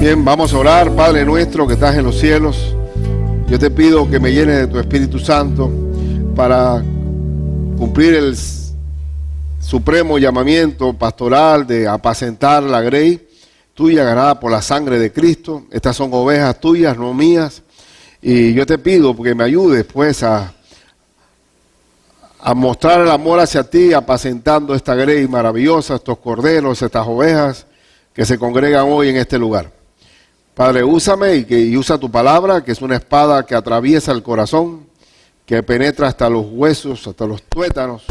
Bien, vamos a orar. Padre nuestro que estás en los cielos, yo te pido que me llenes de tu Espíritu Santo para cumplir el supremo llamamiento pastoral de apacentar la grey tuya ganada por la sangre de Cristo. Estas son ovejas tuyas, no mías. Y yo te pido que me ayudes pues a mostrar el amor hacia ti, apacentando esta grey maravillosa, estos corderos, estas ovejas que se congregan hoy en este lugar. Padre, úsame y usa tu palabra, que es una espada que atraviesa el corazón, que penetra hasta los huesos, hasta los tuétanos,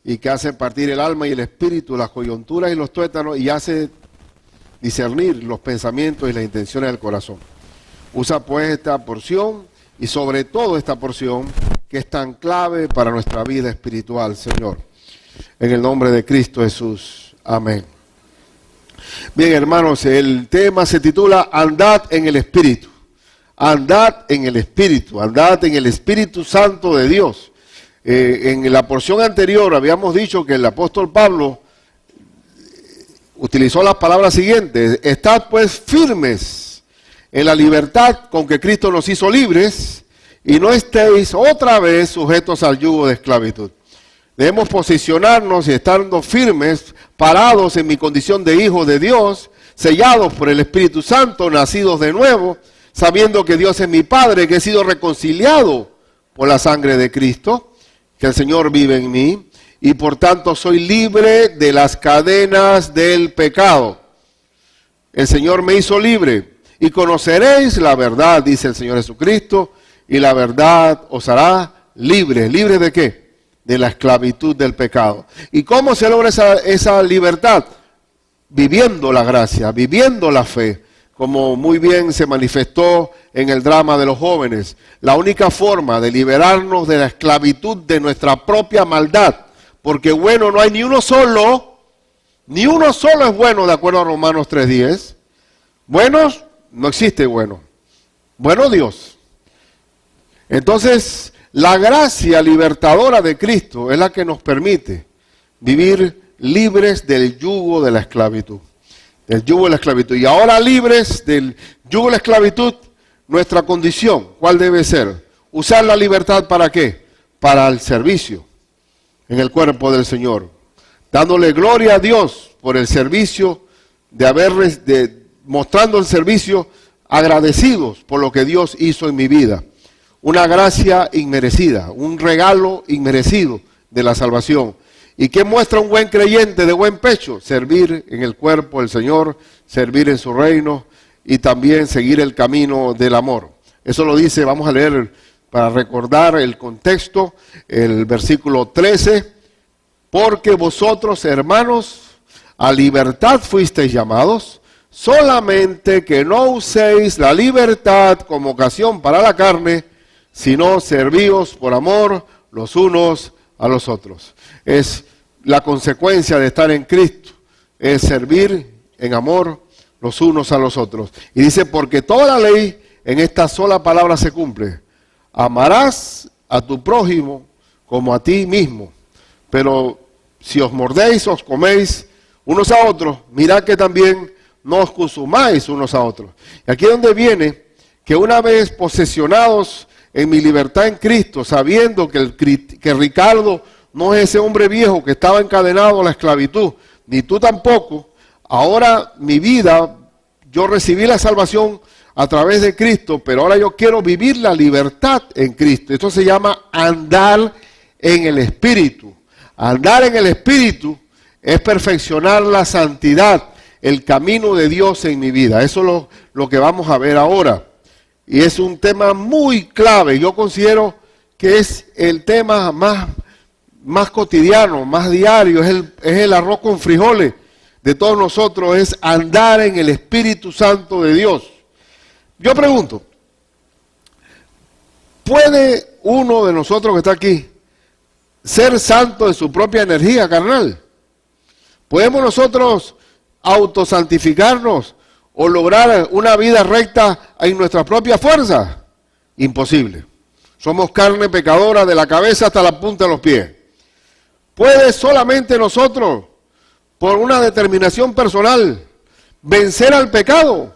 y que hace partir el alma y el espíritu, las coyunturas y los tuétanos, y hace discernir los pensamientos y las intenciones del corazón. Usa pues esta porción, y sobre todo esta porción, que es tan clave para nuestra vida espiritual, Señor. En el nombre de Cristo Jesús. Amén. Bien, hermanos, el tema se titula Andad en el Espíritu. Andad en el Espíritu, andad en el Espíritu Santo de Dios. En la porción anterior habíamos dicho que el apóstol Pablo utilizó las palabras siguientes: estad pues firmes en la libertad con que Cristo nos hizo libres, y no estéis otra vez sujetos al yugo de esclavitud. Debemos posicionarnos y estando firmes, parados en mi condición de hijo de Dios, sellados por el Espíritu Santo, nacidos de nuevo, sabiendo que Dios es mi Padre, que he sido reconciliado por la sangre de Cristo, que el Señor vive en mí, y por tanto soy libre de las cadenas del pecado. El Señor me hizo libre, y conoceréis la verdad, dice el Señor Jesucristo, y la verdad os hará libres. ¿Libres de qué? De la esclavitud del pecado. ¿Y cómo se logra esa libertad? Viviendo la gracia, viviendo la fe, como muy bien se manifestó en el drama de los jóvenes. La única forma de liberarnos de la esclavitud de nuestra propia maldad, porque bueno no hay ni uno solo es bueno, de acuerdo a Romanos 3:10. Buenos, no existe bueno. Bueno, Dios. Entonces, la gracia libertadora de Cristo es la que nos permite vivir libres del yugo de la esclavitud. Del yugo de la esclavitud. Y ahora libres del yugo de la esclavitud, nuestra condición, ¿cuál debe ser? Usar la libertad ¿para qué? Para el servicio en el cuerpo del Señor. Dándole gloria a Dios por el servicio, mostrando el servicio, agradecidos por lo que Dios hizo en mi vida. Una gracia inmerecida, un regalo inmerecido de la salvación. ¿Y qué muestra un buen creyente de buen pecho? Servir en el cuerpo del Señor, servir en su reino y también seguir el camino del amor. Eso lo dice, vamos a leer para recordar el contexto, el versículo 13. Porque vosotros, hermanos, a libertad fuisteis llamados, solamente que no uséis la libertad como ocasión para la carne, sino servíos por amor los unos a los otros. Es la consecuencia de estar en Cristo, es servir en amor los unos a los otros. Y dice, porque toda la ley en esta sola palabra se cumple: amarás a tu prójimo como a ti mismo. Pero si os mordéis, os coméis unos a otros, mirad que también no os consumáis unos a otros. Y aquí es donde viene que una vez posesionados en mi libertad en Cristo, sabiendo que Ricardo no es ese hombre viejo que estaba encadenado a la esclavitud, ni tú tampoco, ahora mi vida, yo recibí la salvación a través de Cristo, pero ahora yo quiero vivir la libertad en Cristo. Esto se llama andar en el Espíritu. Andar en el Espíritu es perfeccionar la santidad, el camino de Dios en mi vida. Eso es lo que vamos a ver ahora. Y es un tema muy clave. Yo considero que es el tema más cotidiano, más diario. Es el arroz con frijoles de todos nosotros. Es andar en el Espíritu Santo de Dios. Yo pregunto, ¿puede uno de nosotros que está aquí ser santo de su propia energía carnal? ¿Podemos nosotros autosantificarnos o lograr una vida recta en nuestra propia fuerza? Imposible. Somos carne pecadora de la cabeza hasta la punta de los pies. ¿Puede solamente nosotros, por una determinación personal, vencer al pecado?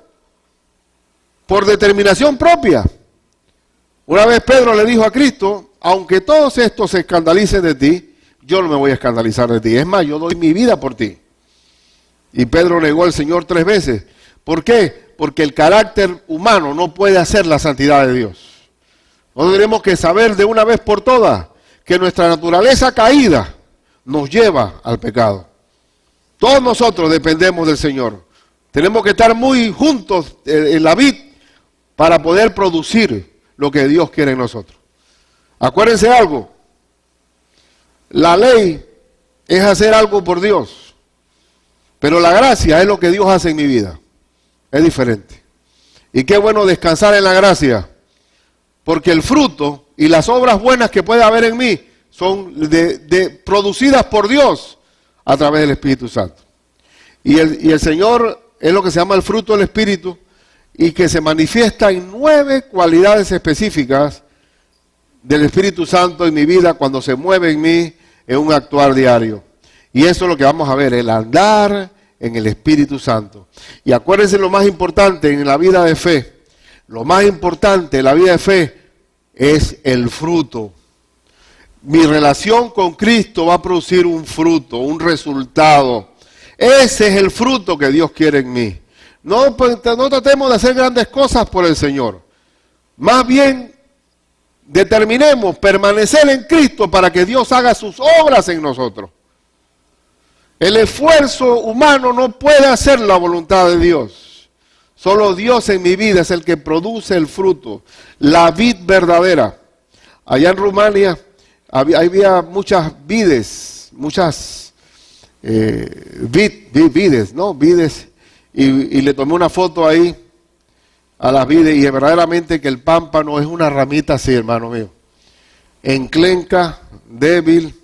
por determinación propia. Una vez Pedro le dijo a Cristo, aunque todos estos se escandalicen de ti, yo no me voy a escandalizar de ti. Es más, yo doy mi vida por ti. Y Pedro negó al Señor 3 veces. ¿Por qué? Porque el carácter humano no puede hacer la santidad de Dios. Nosotros tenemos que saber de una vez por todas que nuestra naturaleza caída nos lleva al pecado. Todos nosotros dependemos del Señor. Tenemos que estar muy juntos en la vid para poder producir lo que Dios quiere en nosotros. Acuérdense algo. La ley es hacer algo por Dios, pero la gracia es lo que Dios hace en mi vida. Es diferente. Y qué bueno descansar en la gracia, porque el fruto y las obras buenas que puede haber en mí son producidas por Dios a través del Espíritu Santo. Y el Señor es lo que se llama el fruto del Espíritu, y que se manifiesta en 9 cualidades específicas del Espíritu Santo en mi vida cuando se mueve en mí en un actuar diario. Y eso es lo que vamos a ver, el andar en el Espíritu Santo. Y acuérdense lo más importante en la vida de fe. Lo más importante en la vida de fe es el fruto. Mi relación con Cristo va a producir un fruto, un resultado. Ese es el fruto que Dios quiere en mí. No tratemos de hacer grandes cosas por el Señor. Más bien, determinemos permanecer en Cristo para que Dios haga sus obras en nosotros. El esfuerzo humano no puede hacer la voluntad de Dios. Solo Dios en mi vida es el que produce el fruto, la vid verdadera. Allá en Rumania había muchas vides, muchas vides, ¿no? Vides. Y le tomé una foto ahí a las vides, y verdaderamente que el pámpano es una ramita así, hermano mío. Enclenca, débil,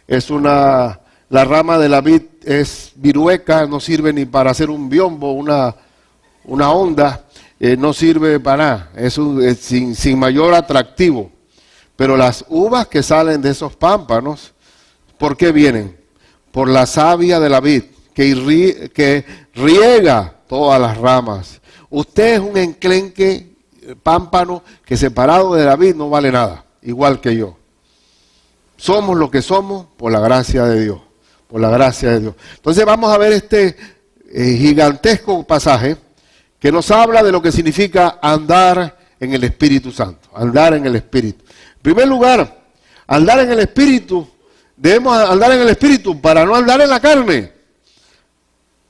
la rama de la vid es virueca, no sirve ni para hacer un biombo, una onda, no sirve para nada, es sin mayor atractivo. Pero las uvas que salen de esos pámpanos, ¿por qué vienen? Por la savia de la vid, que riega todas las ramas. Usted es un enclenque pámpano que separado de la vid no vale nada, igual que yo. Somos lo que somos por la gracia de Dios, por la gracia de Dios. Entonces vamos a ver este gigantesco pasaje que nos habla de lo que significa andar en el Espíritu Santo, andar en el Espíritu. En primer lugar, andar en el Espíritu, debemos andar en el Espíritu para no andar en la carne.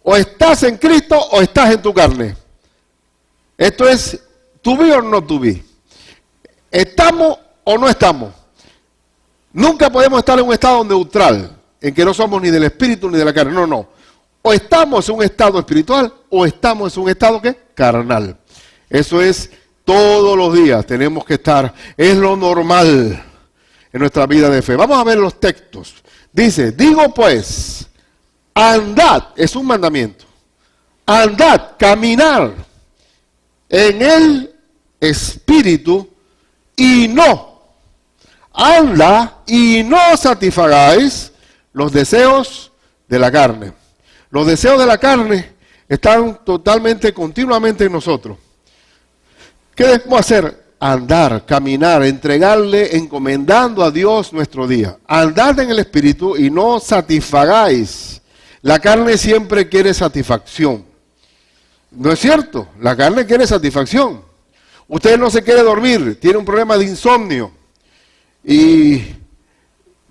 O estás en Cristo o estás en tu carne. Esto es, to be o no to be. ¿Estamos o no estamos? Nunca podemos estar en un estado neutral, en que no somos ni del espíritu ni de la carne. No, no. O estamos en un estado espiritual o estamos en un estado, ¿qué? Carnal. Eso es todos los días. Tenemos que estar. Es lo normal en nuestra vida de fe. Vamos a ver los textos. Dice, digo pues, andad, es un mandamiento. Andad, caminar en el Espíritu y no. Anda y no satisfagáis los deseos de la carne. Los deseos de la carne están totalmente, continuamente en nosotros. ¿Qué debemos hacer? Andar, caminar, entregarle, encomendando a Dios nuestro día. Andad en el Espíritu y no satisfagáis. La carne siempre quiere satisfacción. ¿No es cierto? La carne quiere satisfacción. Usted no se quiere dormir, tiene un problema de insomnio y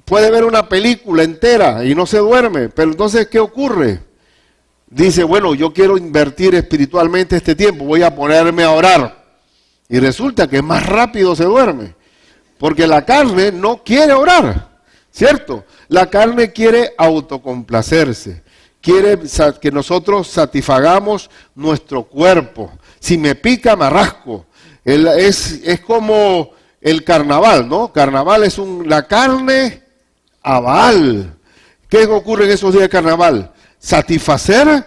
puede ver una película entera y no se duerme. Pero entonces, ¿qué ocurre? Dice, bueno, yo quiero invertir espiritualmente este tiempo, voy a ponerme a orar. Y resulta que más rápido se duerme, porque la carne no quiere orar, ¿cierto? La carne quiere autocomplacerse, quiere que nosotros satisfagamos nuestro cuerpo. Si me pica, me rasco. Es como el carnaval, ¿no? Carnaval es la carne a Baal. ¿Qué ocurre en esos días de carnaval? Satisfacer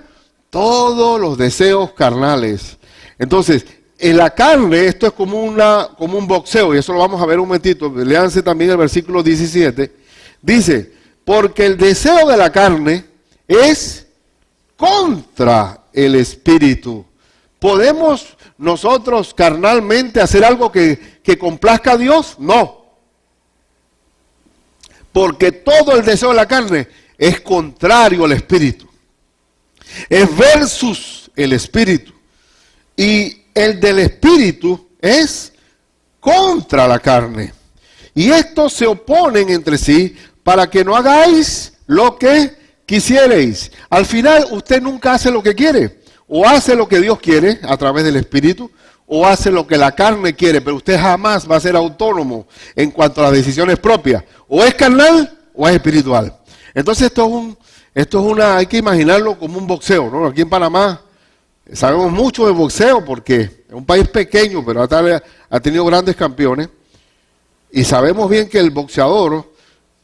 todos los deseos carnales. Entonces, en la carne, esto es como un boxeo, y eso lo vamos a ver un momentito. Léanse también el versículo 17. Dice, porque el deseo de la carne es contra el Espíritu. nosotros carnalmente hacer algo que complazca a Dios? No. Porque todo el deseo de la carne es contrario al Espíritu. Es versus el Espíritu. Y el del Espíritu es contra la carne. Y estos se oponen entre sí para que no hagáis lo que quisierais. Al final usted nunca hace lo que quiere. O hace lo que Dios quiere a través del Espíritu, o hace lo que la carne quiere, pero usted jamás va a ser autónomo en cuanto a las decisiones propias. O es carnal o es espiritual. Entonces hay que imaginarlo como un boxeo, ¿no? Aquí en Panamá sabemos mucho de boxeo porque es un país pequeño, pero ha tenido grandes campeones. Y sabemos bien que el boxeador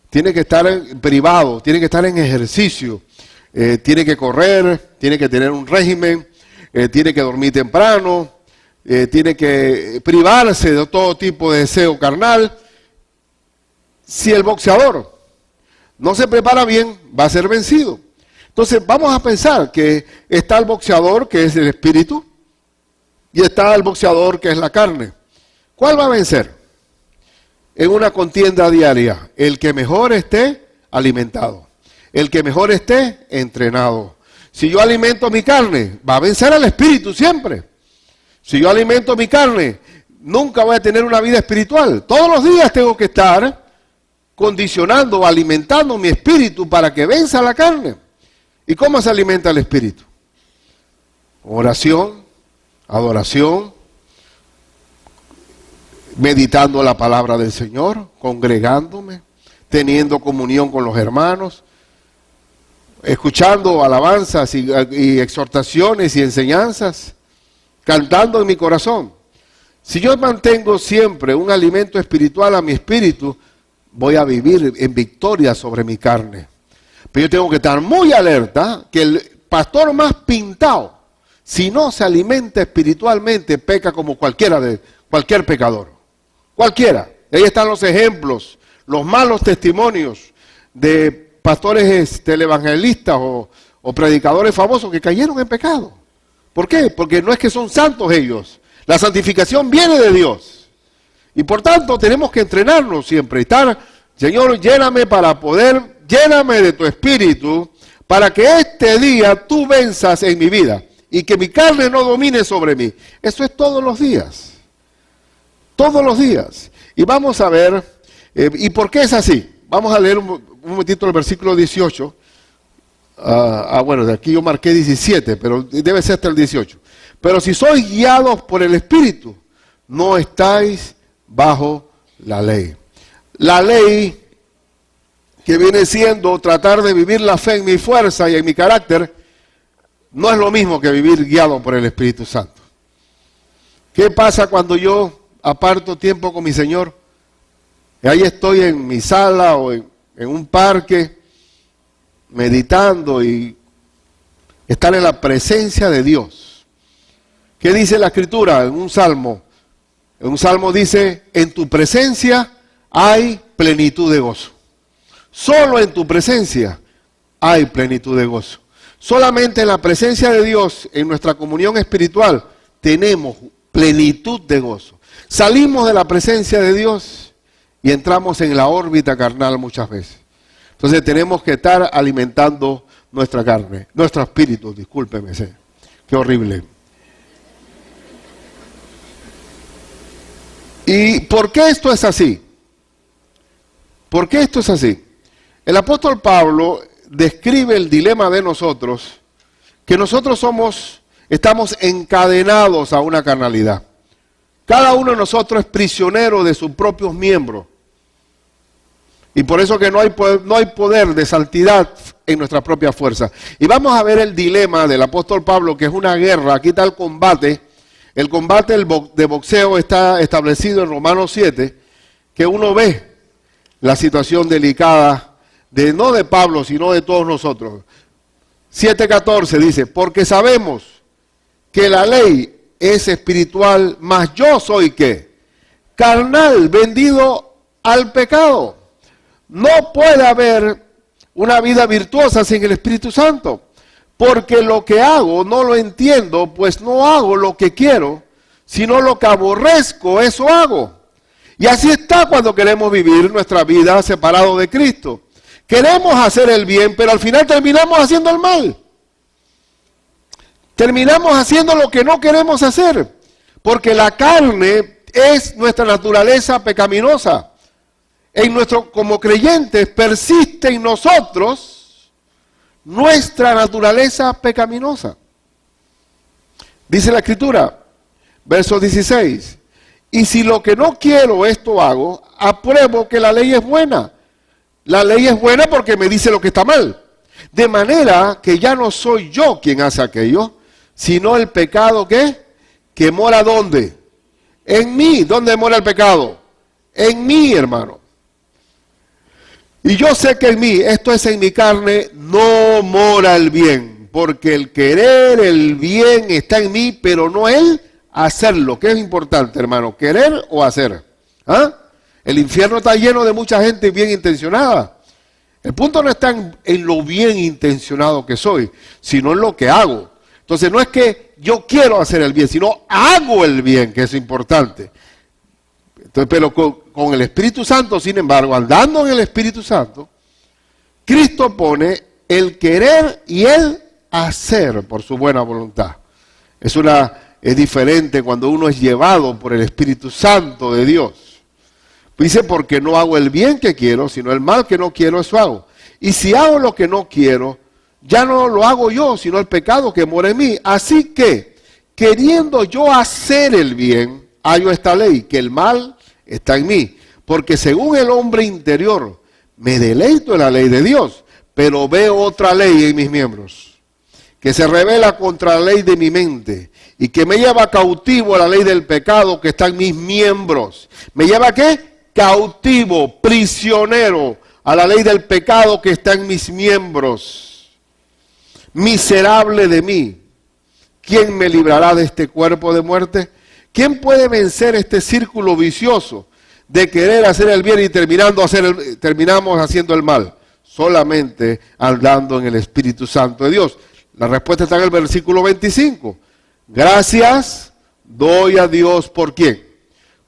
tiene que estar privado, tiene que estar en ejercicio, tiene que correr, tiene que tener un régimen, tiene que dormir temprano, tiene que privarse de todo tipo de deseo carnal. Si el boxeador no se prepara bien, va a ser vencido. Entonces vamos a pensar que está el boxeador, que es el espíritu, y está el boxeador, que es la carne. ¿Cuál va a vencer? En una contienda diaria, el que mejor esté alimentado, el que mejor esté entrenado. Si yo alimento mi carne, va a vencer al espíritu siempre. Si yo alimento mi carne, nunca voy a tener una vida espiritual. Todos los días tengo que estar condicionando, alimentando mi espíritu para que venza la carne. ¿Y cómo se alimenta el espíritu? Oración, adoración, meditando la palabra del Señor, congregándome, teniendo comunión con los hermanos, escuchando alabanzas y exhortaciones y enseñanzas, cantando en mi corazón. Si yo mantengo siempre un alimento espiritual a mi espíritu, voy a vivir en victoria sobre mi carne. Pero yo tengo que estar muy alerta que el pastor más pintado, si no se alimenta espiritualmente, peca como cualquier pecador. Cualquiera. Ahí están los ejemplos, los malos testimonios de pastores televangelistas o predicadores famosos que cayeron en pecado. ¿Por qué? Porque no es que son santos ellos. La santificación viene de Dios. Y por tanto tenemos que entrenarnos siempre. Estar, Señor, lléname lléname de tu espíritu para que este día tú venzas en mi vida y que mi carne no domine sobre mí. Eso es todos los días. Todos los días. Y vamos a ver, ¿y por qué es así? Vamos a leer un momentito el versículo 18. Bueno, de aquí yo marqué 17, pero debe ser hasta el 18. Pero si sois guiados por el Espíritu, no estáis bajo la ley. La ley, que viene siendo tratar de vivir la fe en mi fuerza y en mi carácter, no es lo mismo que vivir guiado por el Espíritu Santo. ¿Qué pasa cuando yo aparto tiempo con mi Señor? Y ahí estoy en mi sala o en un parque, meditando y estar en la presencia de Dios. ¿Qué dice la Escritura en un salmo? En un salmo dice, en tu presencia hay plenitud de gozo. Solo en tu presencia hay plenitud de gozo. Solamente en la presencia de Dios, en nuestra comunión espiritual, tenemos plenitud de gozo. Salimos de la presencia de Dios y entramos en la órbita carnal muchas veces. Entonces tenemos que estar alimentando nuestra carne, nuestro espíritu, discúlpeme, qué horrible. ¿Y por qué esto es así? ¿Por qué esto es así? El apóstol Pablo describe el dilema de nosotros, que nosotros estamos encadenados a una carnalidad. Cada uno de nosotros es prisionero de sus propios miembros. Y por eso que no hay poder de santidad en nuestra propia fuerza. Y vamos a ver el dilema del apóstol Pablo, que es una guerra. Aquí está el combate. El combate de boxeo está establecido en Romanos 7, que uno ve la situación delicada, no de Pablo, sino de todos nosotros. 7:14 dice, porque sabemos que la ley es espiritual, mas yo soy ¿qué? Carnal, vendido al pecado. No puede haber una vida virtuosa sin el Espíritu Santo, porque lo que hago no lo entiendo, pues no hago lo que quiero, sino lo que aborrezco, eso hago. Y así está cuando queremos vivir nuestra vida separado de Cristo. Queremos hacer el bien, pero al final terminamos haciendo el mal. Terminamos haciendo lo que no queremos hacer, porque la carne es nuestra naturaleza pecaminosa. Como creyentes persiste en nosotros nuestra naturaleza pecaminosa. Dice la Escritura, verso 16, y si lo que no quiero esto hago, apruebo que la ley es buena. La ley es buena porque me dice lo que está mal. De manera que ya no soy yo quien hace aquello, sino el pecado que mora ¿dónde? En mí. ¿Dónde mora el pecado? En mí, hermano. Y yo sé que en mí, esto es en mi carne, no mora el bien, porque el querer el bien está en mí, pero no el hacerlo. ¿Qué es importante, hermano? ¿Querer o hacer? ¿Ah? El infierno está lleno de mucha gente bien intencionada. El punto no está en lo bien intencionado que soy, sino en lo que hago. Entonces no es que yo quiero hacer el bien, sino hago el bien, que es importante. Entonces, pero con el Espíritu Santo, sin embargo, andando en el Espíritu Santo, Cristo pone el querer y el hacer por su buena voluntad. Es diferente cuando uno es llevado por el Espíritu Santo de Dios. Dice, porque no hago el bien que quiero, sino el mal que no quiero, eso hago. Y si hago lo que no quiero, ya no lo hago yo, sino el pecado que mora en mí. Así que, queriendo yo hacer el bien, hallo esta ley, que el mal está en mí. Porque según el hombre interior, me deleito en la ley de Dios, pero veo otra ley en mis miembros, que se revela contra la ley de mi mente, y que me lleva cautivo a la ley del pecado que está en mis miembros. ¿Me lleva a qué? Cautivo, prisionero, a la ley del pecado que está en mis miembros. Miserable de mí, ¿quién me librará de este cuerpo de muerte? ¿Quién puede vencer este círculo vicioso de querer hacer el bien y terminamos haciendo el mal? Solamente andando en el Espíritu Santo de Dios. La respuesta está en el versículo 25. Gracias doy a Dios, ¿por quién?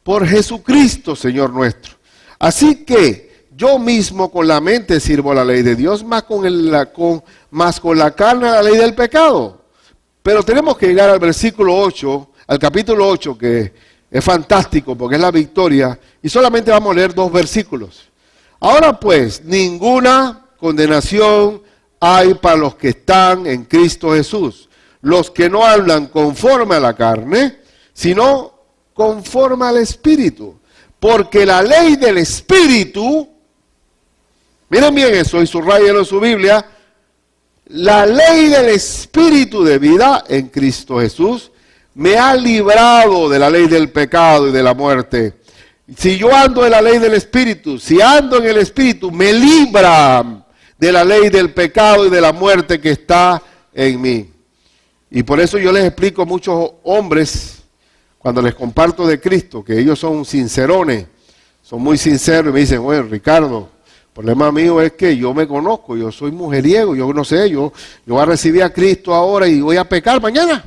Por Jesucristo, Señor nuestro. Así que yo mismo con la mente sirvo a la ley de Dios, más con la carne a la ley del pecado. Pero tenemos que llegar al versículo 8, al capítulo 8, que es fantástico porque es la victoria, y solamente vamos a leer 2 versículos. Ahora pues, ninguna condenación hay para los que están en Cristo Jesús, los que no hablan conforme a la carne, sino conforme al Espíritu. Porque la ley del Espíritu, miren bien eso y subrayenlo en su Biblia, la ley del Espíritu de vida en Cristo Jesús me ha librado de la ley del pecado y de la muerte. Si yo ando en la ley del Espíritu, si ando en el Espíritu, me libra de la ley del pecado y de la muerte que está en mí. Y por eso yo les explico a muchos hombres, cuando les comparto de Cristo, que ellos son sincerones, son muy sinceros, y me dicen, bueno, Ricardo, el problema mío es que yo me conozco, yo soy mujeriego, yo no sé, yo voy a recibir a Cristo ahora y voy a pecar mañana.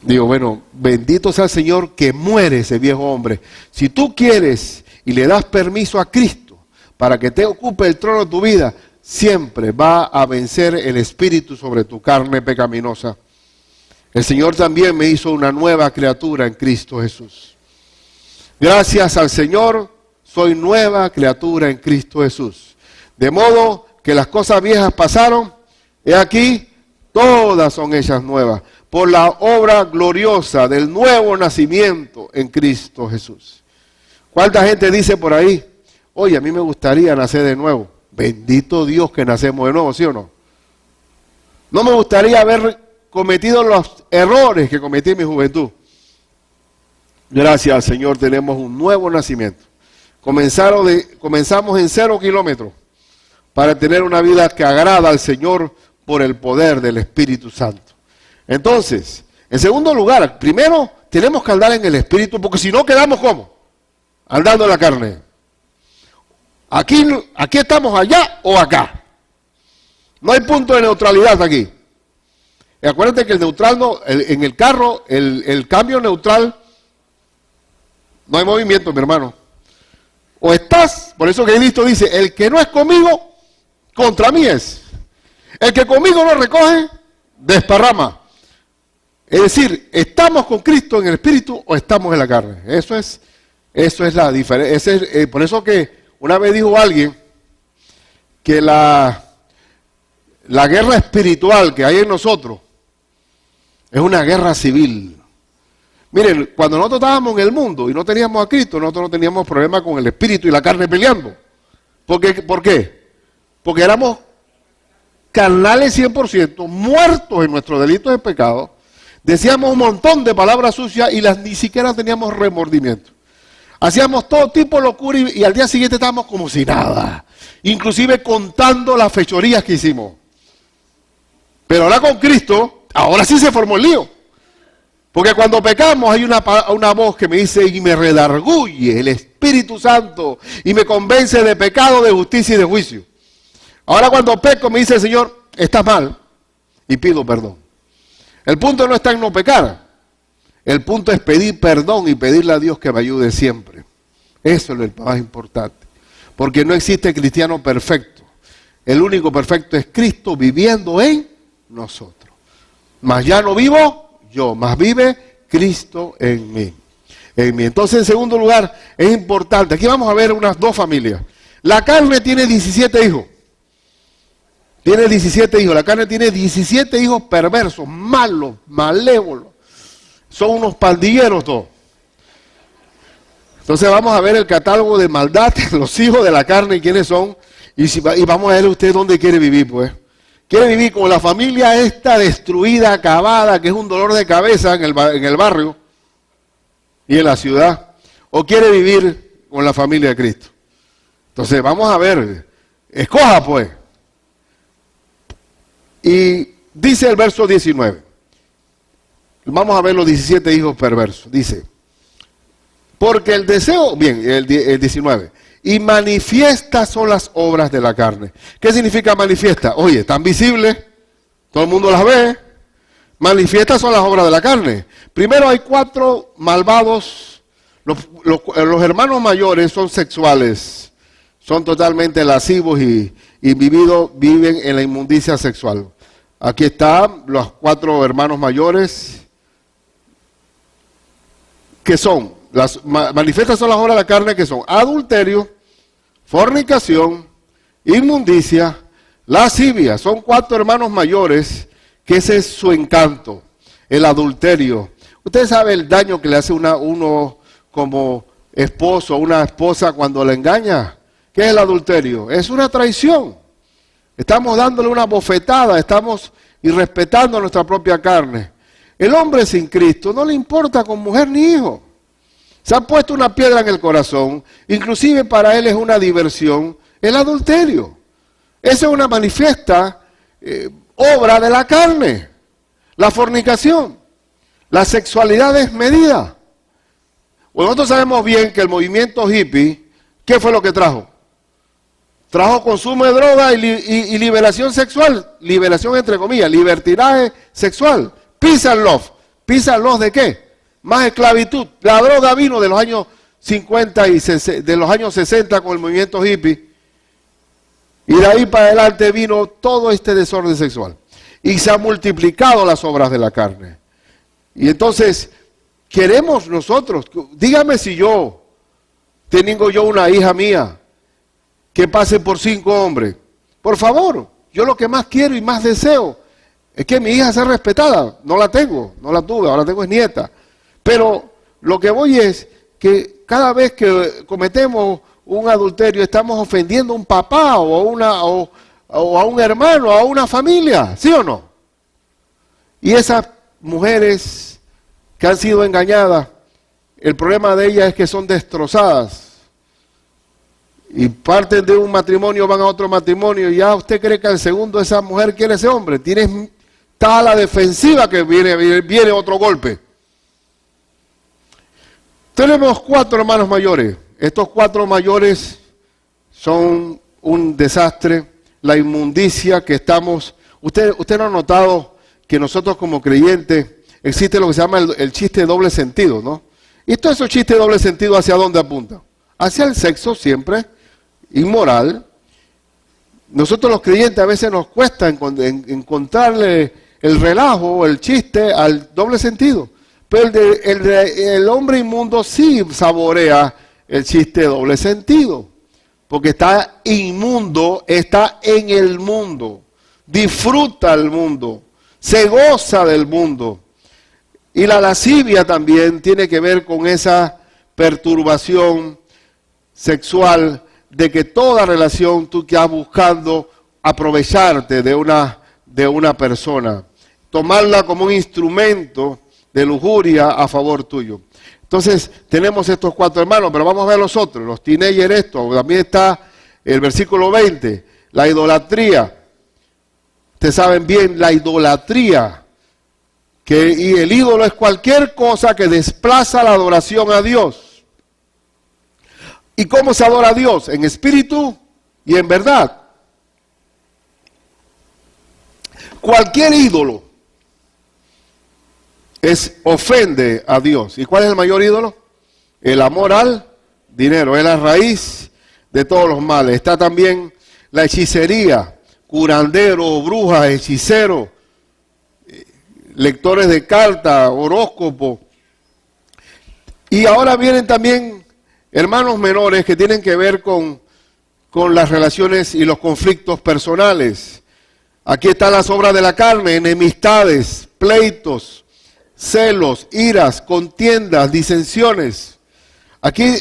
Digo, bueno, bendito sea el Señor que muere ese viejo hombre. Si tú quieres y le das permiso a Cristo para que te ocupe el trono de tu vida, siempre va a vencer el espíritu sobre tu carne pecaminosa. El Señor también me hizo una nueva criatura en Cristo Jesús. Gracias al Señor, soy nueva criatura en Cristo Jesús. De modo que las cosas viejas pasaron, he aquí, todas son hechas nuevas, por la obra gloriosa del nuevo nacimiento en Cristo Jesús. ¿Cuánta gente dice por ahí, oye, a mí me gustaría nacer de nuevo? Bendito Dios que nacemos de nuevo, ¿sí o no? No me gustaría haber cometido los errores que cometí en mi juventud. Gracias al Señor tenemos un nuevo nacimiento. Comenzamos en 0 kilómetros para tener una vida que agrada al Señor por el poder del Espíritu Santo. Entonces, en segundo lugar, primero tenemos que andar en el Espíritu, porque si no quedamos ¿cómo? Andando en la carne. Aquí estamos allá o acá. No hay punto de neutralidad aquí. Acuérdate que el neutral no, en el carro, el cambio neutral, no hay movimiento, mi hermano. O estás, por eso que Cristo dice, el que no es conmigo, contra mí es. El que conmigo no recoge, desparrama. Es decir, ¿estamos con Cristo en el Espíritu o estamos en la carne? Eso es la diferencia. Por eso que una vez dijo alguien que la guerra espiritual que hay en nosotros es una guerra civil. Miren, cuando nosotros estábamos en el mundo y no teníamos a Cristo, nosotros no teníamos problema con el espíritu y la carne peleando. ¿Por qué? Porque éramos carnales 100%, muertos en nuestros delitos de pecado, decíamos un montón de palabras sucias y ni siquiera teníamos remordimiento. Hacíamos todo tipo de locura y al día siguiente estábamos como si nada, inclusive contando las fechorías que hicimos. Pero ahora con Cristo, ahora sí se formó el lío. Porque cuando pecamos hay una voz que me dice y me redarguye el Espíritu Santo y me convence de pecado, de justicia y de juicio. Ahora cuando peco me dice el Señor, estás mal y pido perdón. El punto no está en no pecar. El punto es pedir perdón y pedirle a Dios que me ayude siempre. Eso es lo más importante. Porque no existe cristiano perfecto. El único perfecto es Cristo viviendo en nosotros. Mas ya no vivo yo, más vive Cristo en mí. Entonces, en segundo lugar, es importante. Aquí vamos a ver unas dos familias. La carne tiene 17 hijos. Tiene 17 hijos. La carne tiene 17 hijos perversos, malos, malévolos. Son unos pandilleros todos. Entonces vamos a ver el catálogo de maldad, los hijos de la carne y quiénes son. Y vamos a ver usted dónde quiere vivir, pues. Quiere vivir con la familia esta destruida, acabada, que es un dolor de cabeza en el barrio y en la ciudad. O quiere vivir con la familia de Cristo. Entonces vamos a ver, escoja pues. Y dice el verso 19. Vamos a ver los 17 hijos perversos. Dice, porque el deseo, bien, el 19. Y manifiestas son las obras de la carne. ¿Qué significa manifiesta? Oye, están visibles, todo el mundo las ve. Manifiestas son las obras de la carne. Primero hay 4 malvados. Los hermanos mayores son sexuales, son totalmente lascivos y viven en la inmundicia sexual. Aquí están los 4 hermanos mayores, que son, manifiestas son las obras de la carne, que son adulterio, fornicación, inmundicia, lascivia. Son 4 hermanos mayores que ese es su encanto, el adulterio. Usted sabe el daño que le hace uno como esposo o una esposa cuando le engaña. ¿Qué es el adulterio? Es una traición. Estamos dándole una bofetada, estamos irrespetando nuestra propia carne. El hombre sin Cristo no le importa con mujer ni hijo. Se ha puesto una piedra en el corazón, inclusive para él es una diversión, el adulterio. Esa es una manifiesta obra de la carne, la fornicación, la sexualidad desmedida. Bueno, nosotros sabemos bien que el movimiento hippie, ¿qué fue lo que trajo? Trajo consumo de droga y liberación sexual, liberación entre comillas, libertinaje sexual, peace and love. ¿Peace and love de qué? Más esclavitud. La droga vino de los años 50 y de los años 60 con el movimiento hippie. Y de ahí para adelante vino todo este desorden sexual. Y se han multiplicado las obras de la carne. Y entonces, queremos nosotros, dígame si tengo yo una hija mía que pase por 5 hombres. Por favor, yo lo que más quiero y más deseo es que mi hija sea respetada. No la tengo, no la tuve, ahora tengo es nieta. Pero lo que voy es que cada vez que cometemos un adulterio estamos ofendiendo a un papá o a un hermano, a una familia, ¿sí o no? Y esas mujeres que han sido engañadas, el problema de ellas es que son destrozadas. Y parten de un matrimonio, van a otro matrimonio, y ya usted cree que al segundo esa mujer quiere ese hombre. Está a la defensiva que viene otro golpe. Tenemos 4 hermanos mayores. Estos 4 mayores son un desastre. La inmundicia que estamos... Usted no ha notado que nosotros como creyentes, existe lo que se llama el chiste de doble sentido, ¿no? Y todos esos chistes de doble sentido, ¿hacia dónde apuntan? Hacia el sexo siempre, inmoral. Nosotros los creyentes a veces nos cuesta encontrarle el relajo, el chiste al doble sentido. Pero el hombre inmundo sí saborea el chiste de doble sentido. Porque está inmundo, está en el mundo. Disfruta el mundo. Se goza del mundo. Y la lascivia también tiene que ver con esa perturbación sexual de que toda relación tú que vas buscando aprovecharte de una persona, tomarla como un instrumento de lujuria a favor tuyo. Entonces tenemos estos 4 hermanos, pero vamos a ver los otros, los teenagers esto, también está el versículo 20, la idolatría. Ustedes saben bien la idolatría, y el ídolo es cualquier cosa que desplaza la adoración a Dios. ¿Y cómo se adora a Dios? En espíritu y en verdad. Cualquier ídolo ofende a Dios. ¿Y cuál es el mayor ídolo? El amor al dinero. Es la raíz de todos los males. Está también la hechicería, curandero, brujas, hechicero, lectores de cartas, horóscopo. Y ahora vienen también hermanos menores que tienen que ver con las relaciones y los conflictos personales. Aquí están las obras de la carne: enemistades, pleitos, celos, iras, contiendas, disensiones. Aquí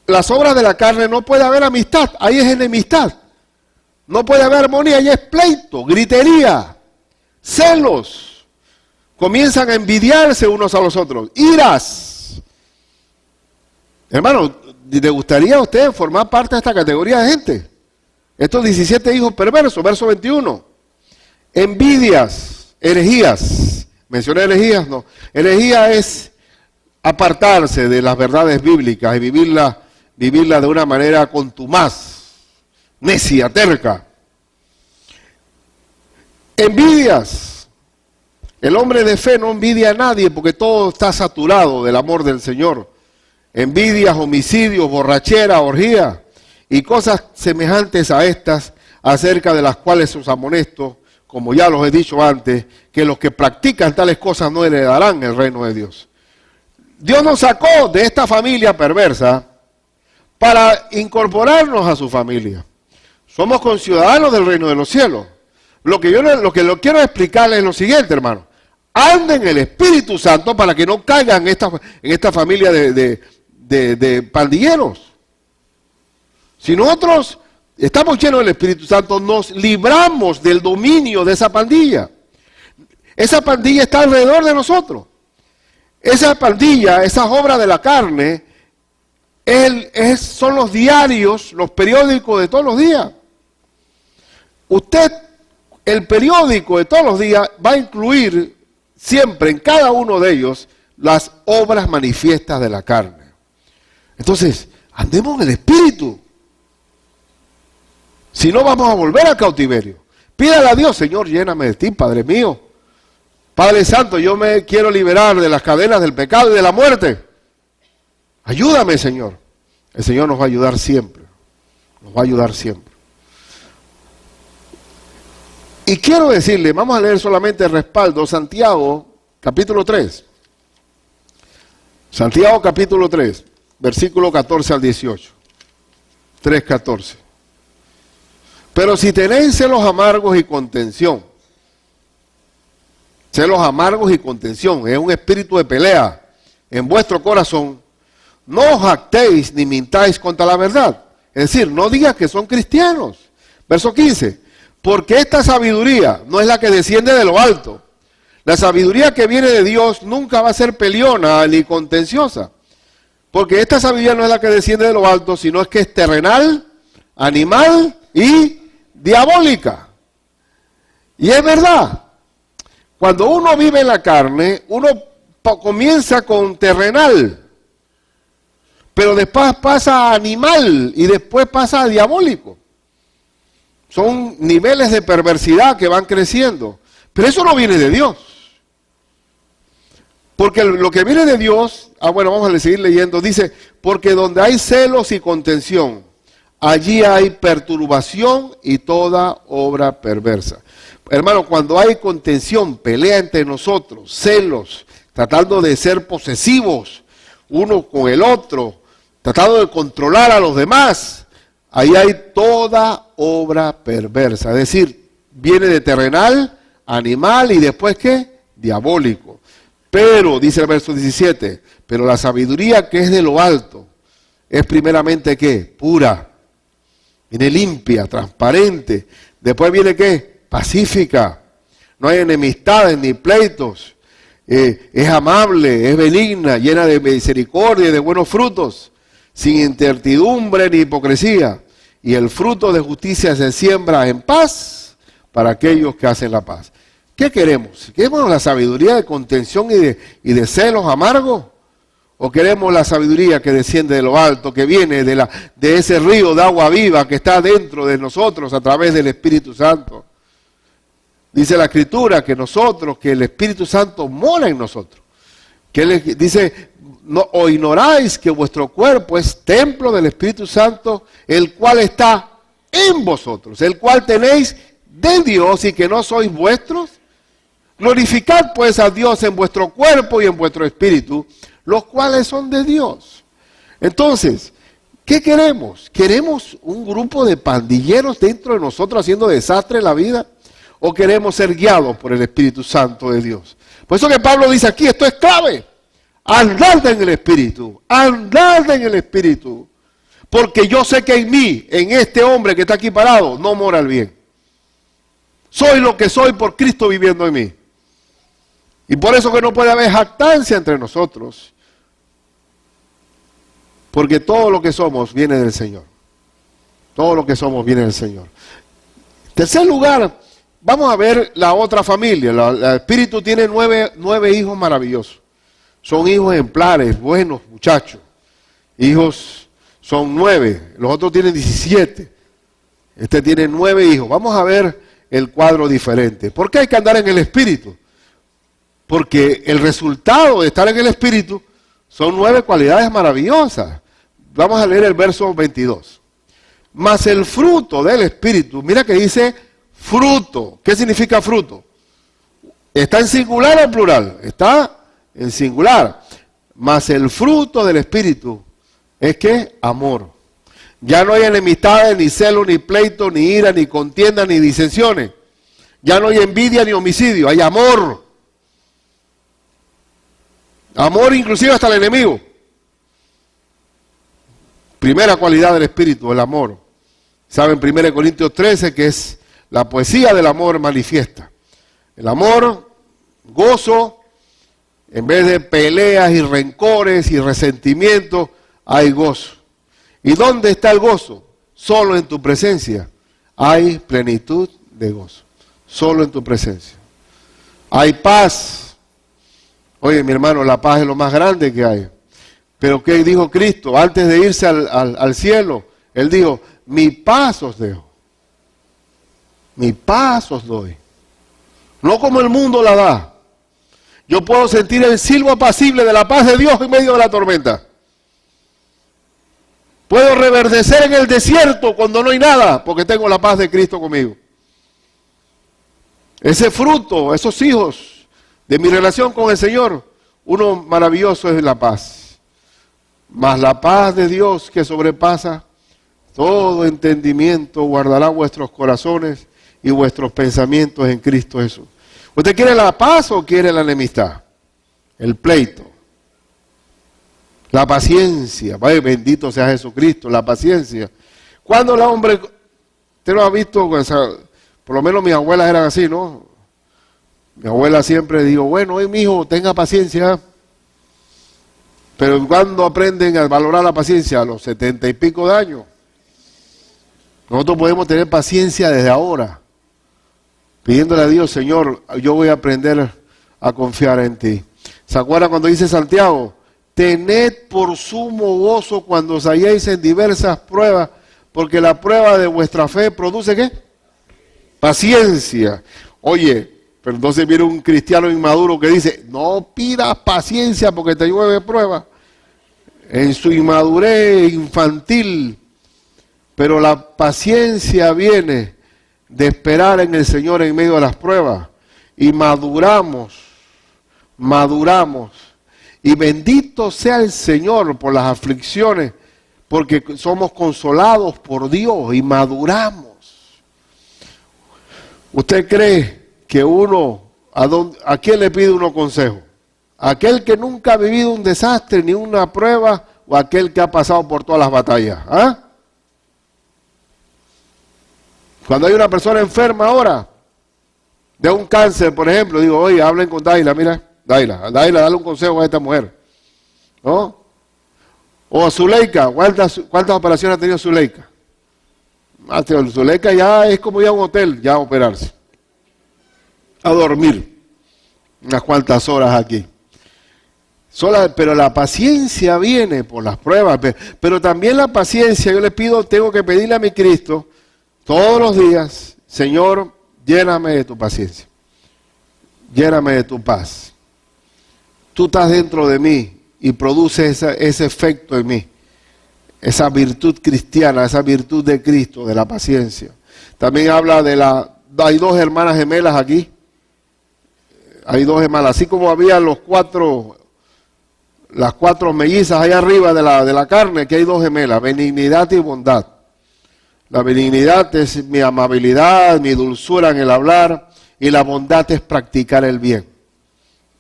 las obras de la carne no puede haber amistad, ahí es enemistad. No puede haber armonía, ahí es pleito, gritería, celos. Comienzan a envidiarse unos a los otros, iras. Hermano, ¿le gustaría a usted formar parte de esta categoría de gente? Estos 17 hijos perversos, verso 21. Envidias, herejías. ¿Mencioné herejías? No. Herejía es apartarse de las verdades bíblicas y vivirla de una manera contumaz, necia, terca. Envidias. El hombre de fe no envidia a nadie porque todo está saturado del amor del Señor. Envidias, homicidios, borrachera, orgía y cosas semejantes a estas, acerca de las cuales os amonesto, como ya los he dicho antes, que los que practican tales cosas no heredarán el reino de Dios. Dios nos sacó de esta familia perversa para incorporarnos a su familia. Somos conciudadanos del reino de los cielos. Lo que quiero explicarles es lo siguiente, hermano. Anden en el Espíritu Santo para que no caigan en esta familia de pandilleros. Si nosotros estamos llenos del Espíritu Santo, nos libramos del dominio de esa pandilla. Esa pandilla está alrededor de nosotros. Esa pandilla, esas obras de la carne, son los diarios, los periódicos de todos los días. Usted, el periódico de todos los días va a incluir siempre en cada uno de ellos las obras manifiestas de la carne. Entonces, andemos en el Espíritu. Si no, vamos a volver al cautiverio. Pídale a Dios: Señor, lléname de ti, Padre mío. Padre Santo, yo me quiero liberar de las cadenas del pecado y de la muerte. Ayúdame, Señor. El Señor nos va a ayudar siempre. Nos va a ayudar siempre. Y quiero decirle, vamos a leer solamente el respaldo, Santiago, capítulo 3. Santiago, capítulo 3, versículo 14 al 18. 3:14. Pero si tenéis celos amargos y contención, es un espíritu de pelea en vuestro corazón, no os jactéis ni mintáis contra la verdad. Es decir, no digas que son cristianos. Verso 15, porque esta sabiduría no es la que desciende de lo alto. La sabiduría que viene de Dios nunca va a ser peleona ni contenciosa. Porque esta sabiduría no es la que desciende de lo alto, sino es que es terrenal, animal y diabólica. Y es verdad. Cuando uno vive en la carne, uno comienza con terrenal, pero después pasa a animal y después pasa a diabólico. Son niveles de perversidad que van creciendo. Pero eso no viene de Dios. Porque lo que viene de Dios, bueno, vamos a seguir leyendo, dice, porque donde hay celos y contención, allí hay perturbación y toda obra perversa. Hermano, cuando hay contención, pelea entre nosotros, celos, tratando de ser posesivos uno con el otro, tratando de controlar a los demás, ahí hay toda obra perversa. Es decir, viene de terrenal, animal y después ¿qué? Diabólico. Pero, dice el verso 17, pero la sabiduría que es de lo alto es primeramente ¿qué? Pura, viene limpia, transparente. Después viene ¿qué? Pacífica. No hay enemistades ni pleitos. Es amable, es benigna, llena de misericordia y de buenos frutos, sin incertidumbre ni hipocresía. Y el fruto de justicia se siembra en paz para aquellos que hacen la paz. ¿Qué queremos? ¿Queremos la sabiduría de contención y de celos amargos? ¿O queremos la sabiduría que desciende de lo alto, que viene de ese río de agua viva que está dentro de nosotros a través del Espíritu Santo? Dice la Escritura que el Espíritu Santo mora en nosotros. Dice, no, o ignoráis que vuestro cuerpo es templo del Espíritu Santo, el cual está en vosotros, el cual tenéis de Dios y que no sois vuestros. Glorificad pues a Dios en vuestro cuerpo y en vuestro espíritu, los cuales son de Dios. Entonces, ¿qué queremos? ¿Queremos un grupo de pandilleros dentro de nosotros haciendo desastre en la vida? ¿O queremos ser guiados por el Espíritu Santo de Dios? Por eso que Pablo dice aquí, esto es clave. Andad en el Espíritu, andad en el Espíritu. Porque yo sé que en mí, en este hombre que está aquí parado, no mora el bien. Soy lo que soy por Cristo viviendo en mí. Y por eso que no puede haber jactancia entre nosotros. Porque todo lo que somos viene del Señor. Todo lo que somos viene del Señor. En tercer lugar, vamos a ver la otra familia. El Espíritu tiene nueve hijos maravillosos. Son hijos ejemplares, buenos muchachos. Hijos son 9. Los otros tienen 17. Este tiene 9 hijos. Vamos a ver el cuadro diferente. ¿Por qué hay que andar en el Espíritu? Porque el resultado de estar en el Espíritu son 9 cualidades maravillosas. Vamos a leer el verso 22. Mas el fruto del Espíritu, mira que dice fruto. ¿Qué significa fruto? ¿Está en singular o en plural? Está en singular. Mas el fruto del Espíritu es que amor. Ya no hay enemistades, ni celos, ni pleito, ni ira, ni contienda, ni disensiones. Ya no hay envidia ni homicidio, hay amor. Amor inclusive hasta el enemigo. Primera cualidad del Espíritu, el amor. Saben 1 Corintios 13 que es la poesía del amor manifiesta. El amor, gozo, en vez de peleas y rencores y resentimientos, hay gozo. ¿Y dónde está el gozo? Solo en tu presencia hay plenitud de gozo. Solo en tu presencia. Hay paz. Oye, mi hermano, la paz es lo más grande que hay. Pero ¿qué dijo Cristo? Antes de irse al cielo, Él dijo, mi paz os dejo. Mi paz os doy. No como el mundo la da. Yo puedo sentir el silbo apacible de la paz de Dios en medio de la tormenta. Puedo reverdecer en el desierto cuando no hay nada, porque tengo la paz de Cristo conmigo. Ese fruto, esos hijos de mi relación con el Señor, uno maravilloso es la paz. Mas la paz de Dios que sobrepasa todo entendimiento guardará vuestros corazones y vuestros pensamientos en Cristo Jesús. ¿Usted quiere la paz o quiere la enemistad? El pleito. La paciencia. Vaya, bendito sea Jesucristo, la paciencia. Cuando el hombre, usted lo ha visto, por lo menos mis abuelas eran así, ¿no? Mi abuela siempre dijo, bueno, mi hijo, tenga paciencia. Pero cuando aprenden a valorar la paciencia, a los 70 y pico de años. Nosotros podemos tener paciencia desde ahora, pidiéndole a Dios, Señor, yo voy a aprender a confiar en ti. ¿Se acuerdan cuando dice Santiago? Tened por sumo gozo cuando os halléis en diversas pruebas, porque la prueba de vuestra fe produce ¿qué? Paciencia. Oye, Pero entonces viene un cristiano inmaduro que dice, no pidas paciencia porque te llueve prueba. En su inmadurez infantil. Pero la paciencia viene de esperar en el Señor en medio de las pruebas. Y maduramos. Y bendito sea el Señor por las aflicciones, porque somos consolados por Dios y maduramos. ¿Usted cree que a quién le pide uno consejo? ¿A aquel que nunca ha vivido un desastre ni una prueba o a aquel que ha pasado por todas las batallas? ¿Ah? Cuando hay una persona enferma ahora, de un cáncer, por ejemplo, digo, oye, hablen con Daila, mira, Daila, dale un consejo a esta mujer, ¿no? O a Zuleika, ¿cuántas operaciones ha tenido Zuleika? Zuleika ya es como ir a un hotel, ya a operarse, a dormir, unas cuantas horas aquí. Pero la paciencia viene por las pruebas, pero también la paciencia, yo le pido, tengo que pedirle a mi Cristo, todos los días, Señor, lléname de tu paciencia, lléname de tu paz. Tú estás dentro de mí y produces ese efecto en mí, esa virtud cristiana, esa virtud de Cristo, de la paciencia. También habla hay dos hermanas gemelas aquí, hay dos gemelas, así como había las cuatro mellizas allá arriba de la carne, que hay dos gemelas, benignidad y bondad. La benignidad es mi amabilidad, mi dulzura en el hablar, y la bondad es practicar el bien.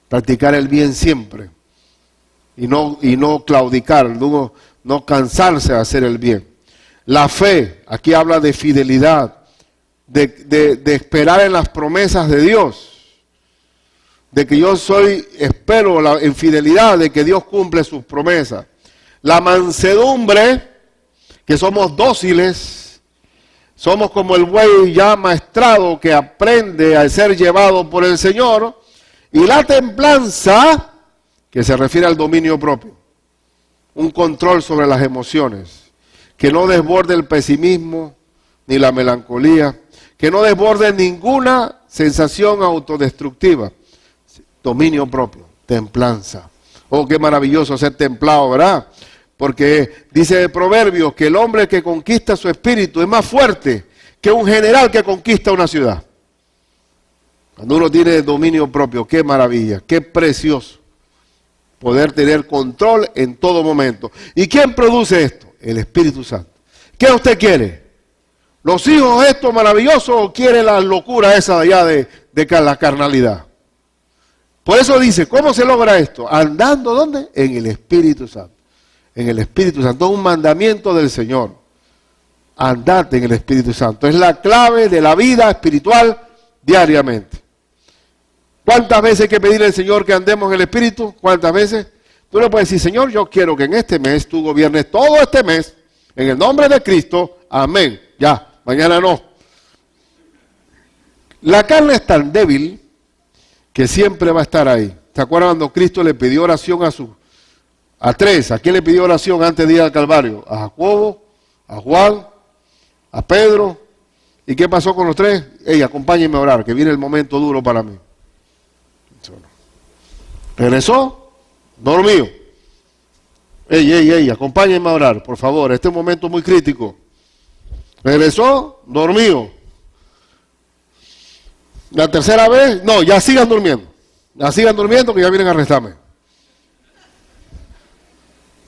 Practicar el bien siempre. Y no claudicar, no cansarse de hacer el bien. La fe, aquí habla de fidelidad, de esperar en las promesas de Dios. De que yo espero en fidelidad de que Dios cumple sus promesas. La mansedumbre, que somos dóciles. Somos como el buey ya maestrado que aprende a ser llevado por el Señor. Y la templanza, que se refiere al dominio propio. Un control sobre las emociones. Que no desborde el pesimismo ni la melancolía. Que no desborde ninguna sensación autodestructiva. Dominio propio, templanza. Oh, qué maravilloso ser templado, ¿verdad? Porque dice el Proverbios que el hombre que conquista su espíritu es más fuerte que un general que conquista una ciudad. Cuando uno tiene dominio propio, qué maravilla, qué precioso poder tener control en todo momento. ¿Y quién produce esto? El Espíritu Santo. ¿Qué usted quiere? ¿Los hijos esto maravilloso o quiere la locura esa de allá de la carnalidad? Por eso dice, ¿cómo se logra esto? Andando, ¿dónde? En el Espíritu Santo. En el Espíritu Santo, es un mandamiento del Señor. Andate en el Espíritu Santo. Es la clave de la vida espiritual diariamente. ¿Cuántas veces hay que pedirle al Señor que andemos en el Espíritu? ¿Cuántas veces? Tú le puedes decir, Señor, yo quiero que en este mes tú gobiernes todo este mes, en el nombre de Cristo, amén. Ya, mañana no. La carne es tan débil que siempre va a estar ahí. ¿Se acuerdan cuando Cristo le pidió oración a tres? ¿A quién le pidió oración antes de ir al Calvario? A Jacobo, a Juan, a Pedro. ¿Y qué pasó con los tres? Ey, acompáñenme a orar, que viene el momento duro para mí. Regresó, dormido. Ey, acompáñenme a orar, por favor, este es un momento muy crítico. Regresó, dormido. La tercera vez, no, ya sigan durmiendo. Ya sigan durmiendo que ya vienen a arrestarme.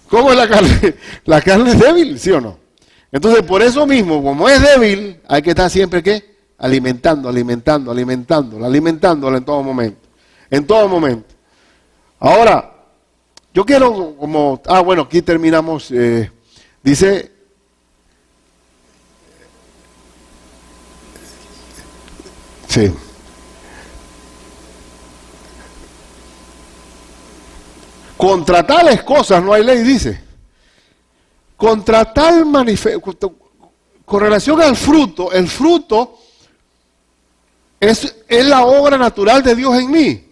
¿Cómo es la carne? La carne es débil, ¿sí o no? Entonces, por eso mismo, como es débil, hay que estar siempre, ¿qué? Alimentándola en todo momento. En todo momento. Ahora, yo quiero bueno, aquí terminamos, dice, sí. Contra tales cosas no hay ley, dice. Contra tal con relación al fruto, el fruto es la obra natural de Dios en mí.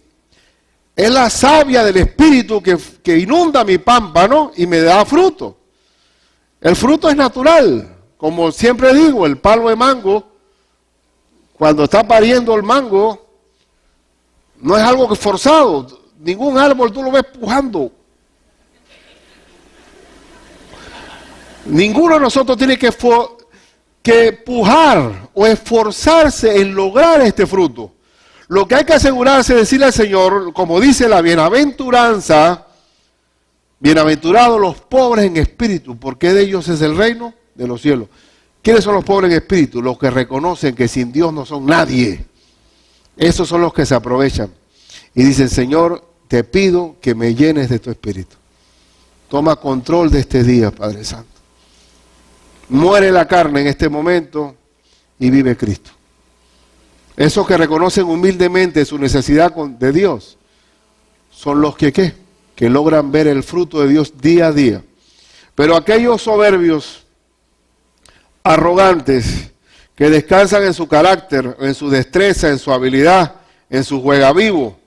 Es la savia del Espíritu que inunda mi pámpano y me da fruto. El fruto es natural. Como siempre digo, el palo de mango, cuando está pariendo el mango, No es algo que forzado. Ningún árbol tú lo ves pujando. Ninguno de nosotros tiene que pujar o esforzarse en lograr este fruto. Lo que hay que asegurarse es decirle al Señor, como dice la bienaventuranza, bienaventurados los pobres en espíritu, porque de ellos es el reino de los cielos. ¿Quiénes son los pobres en espíritu? Los que reconocen que sin Dios no son nadie. Esos son los que se aprovechan. Y dicen, Señor, te pido que me llenes de tu espíritu. Toma control de este día, Padre Santo. Muere la carne en este momento y vive Cristo. Esos que reconocen humildemente su necesidad de Dios son los que logran ver el fruto de Dios día a día. Pero aquellos soberbios, arrogantes, que descansan en su carácter, en su destreza, en su habilidad, en su juegavivo,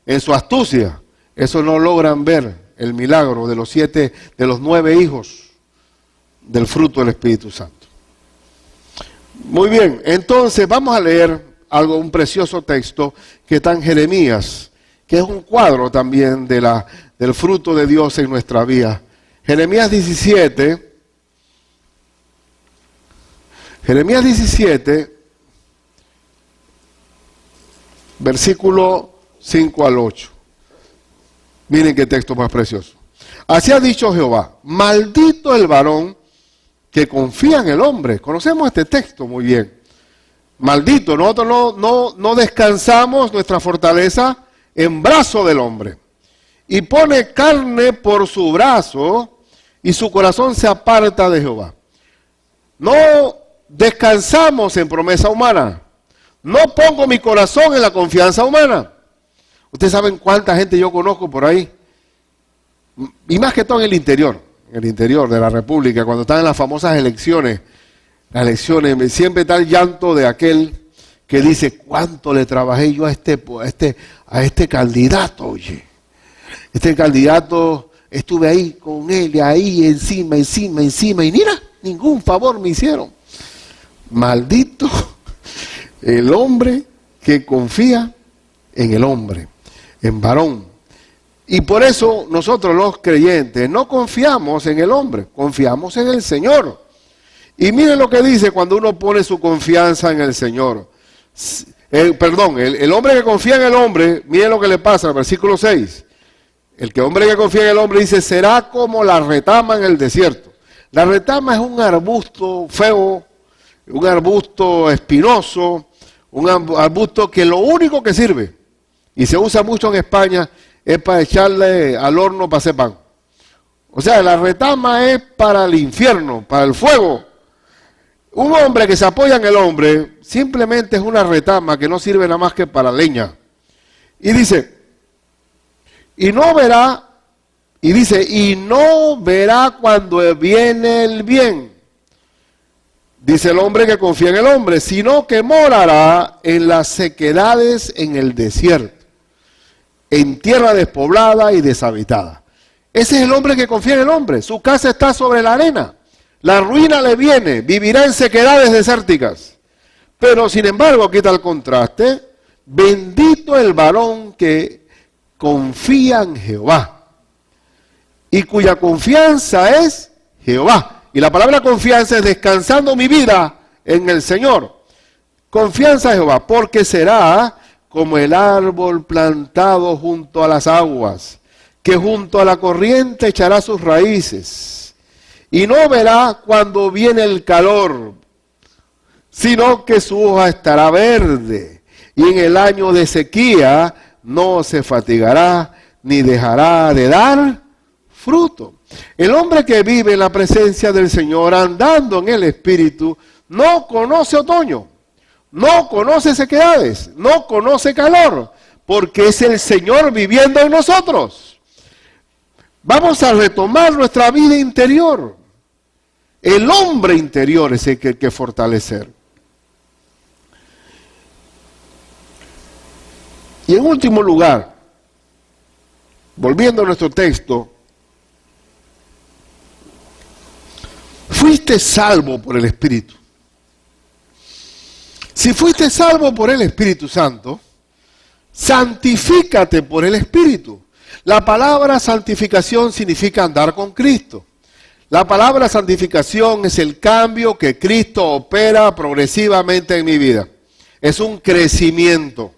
en su astucia, esos no logran ver el milagro de los 9 hijos del fruto del Espíritu Santo. Muy bien, entonces vamos a leer un precioso texto que está en Jeremías, que es un cuadro también del fruto de Dios en nuestra vida. Jeremías 17, versículo 5 al 8. Miren qué texto más precioso. Así ha dicho Jehová, maldito el varón que confía en el hombre. Conocemos este texto muy bien. Maldito, nosotros no descansamos nuestra fortaleza en brazo del hombre. Y pone carne por su brazo y su corazón se aparta de Jehová. No descansamos en promesa humana. No pongo mi corazón en la confianza humana. Ustedes saben cuánta gente yo conozco por ahí. Y más que todo en el interior de la República, cuando están en las famosas elecciones, siempre está el llanto de aquel que dice, ¿cuánto le trabajé yo a este candidato? Oye, este candidato, estuve ahí con él, ahí encima, y mira, ningún favor me hicieron. Maldito el hombre que confía en el hombre, en varón. Y por eso nosotros los creyentes no confiamos en el hombre, confiamos en el Señor. Y miren lo que dice cuando uno pone su confianza en el Señor. El hombre que confía en el hombre, miren lo que le pasa, el versículo 6. Hombre que confía en el hombre dice, será como la retama en el desierto. La retama es un arbusto feo, un arbusto espinoso, un arbusto que lo único que sirve, y se usa mucho en España, es para echarle al horno para hacer pan. O sea, la retama es para el infierno, para el fuego. Un hombre que se apoya en el hombre simplemente es una retama que no sirve nada más que para leña. Y dice, y no verá cuando viene el bien. Dice el hombre que confía en el hombre, sino que morará en las sequedades en el desierto, en tierra despoblada y deshabitada. Ese es el hombre que confía en el hombre. Su casa está sobre la arena. La ruina le viene, vivirá en sequedades desérticas. Pero sin embargo, aquí está el contraste. Bendito el varón que confía en Jehová y cuya confianza es Jehová. Y la palabra confianza es descansando mi vida en el Señor. Confianza en Jehová, porque será como el árbol plantado junto a las aguas, que junto a la corriente echará sus raíces. Y no verá cuando viene el calor, sino que su hoja estará verde. Y en el año de sequía no se fatigará, ni dejará de dar fruto. El hombre que vive en la presencia del Señor, andando en el Espíritu, no conoce otoño, no conoce sequedades, no conoce calor, porque es el Señor viviendo en nosotros. Vamos a retomar nuestra vida interior. El hombre interior es el que hay que fortalecer. Y en último lugar, volviendo a nuestro texto, fuiste salvo por el Espíritu. Si fuiste salvo por el Espíritu Santo, santifícate por el Espíritu. La palabra santificación significa andar con Cristo. La palabra santificación es el cambio que Cristo opera progresivamente en mi vida. Es un crecimiento.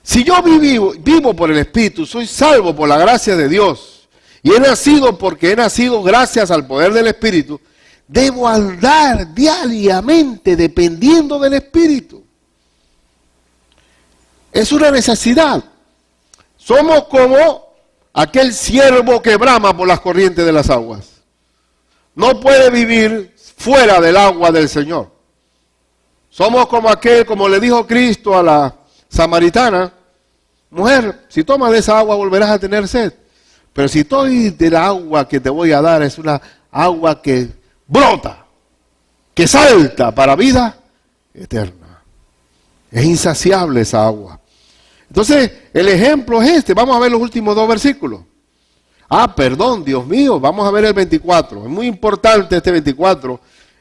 Si yo vivo por el Espíritu, soy salvo por la gracia de Dios, y he nacido porque he nacido gracias al poder del Espíritu, debo andar diariamente dependiendo del Espíritu. Es una necesidad. Somos como aquel ciervo que brama por las corrientes de las aguas. No puede vivir fuera del agua del Señor. Somos como aquel, como le dijo Cristo a la samaritana: mujer, si tomas de esa agua volverás a tener sed. Pero si estoy del agua que te voy a dar, es una agua que brota, que salta para vida eterna. Es insaciable esa agua. Entonces, el ejemplo es este. Vamos a ver los últimos 2 versículos. Perdón, Dios mío, vamos a ver el 24. Es muy importante este 24.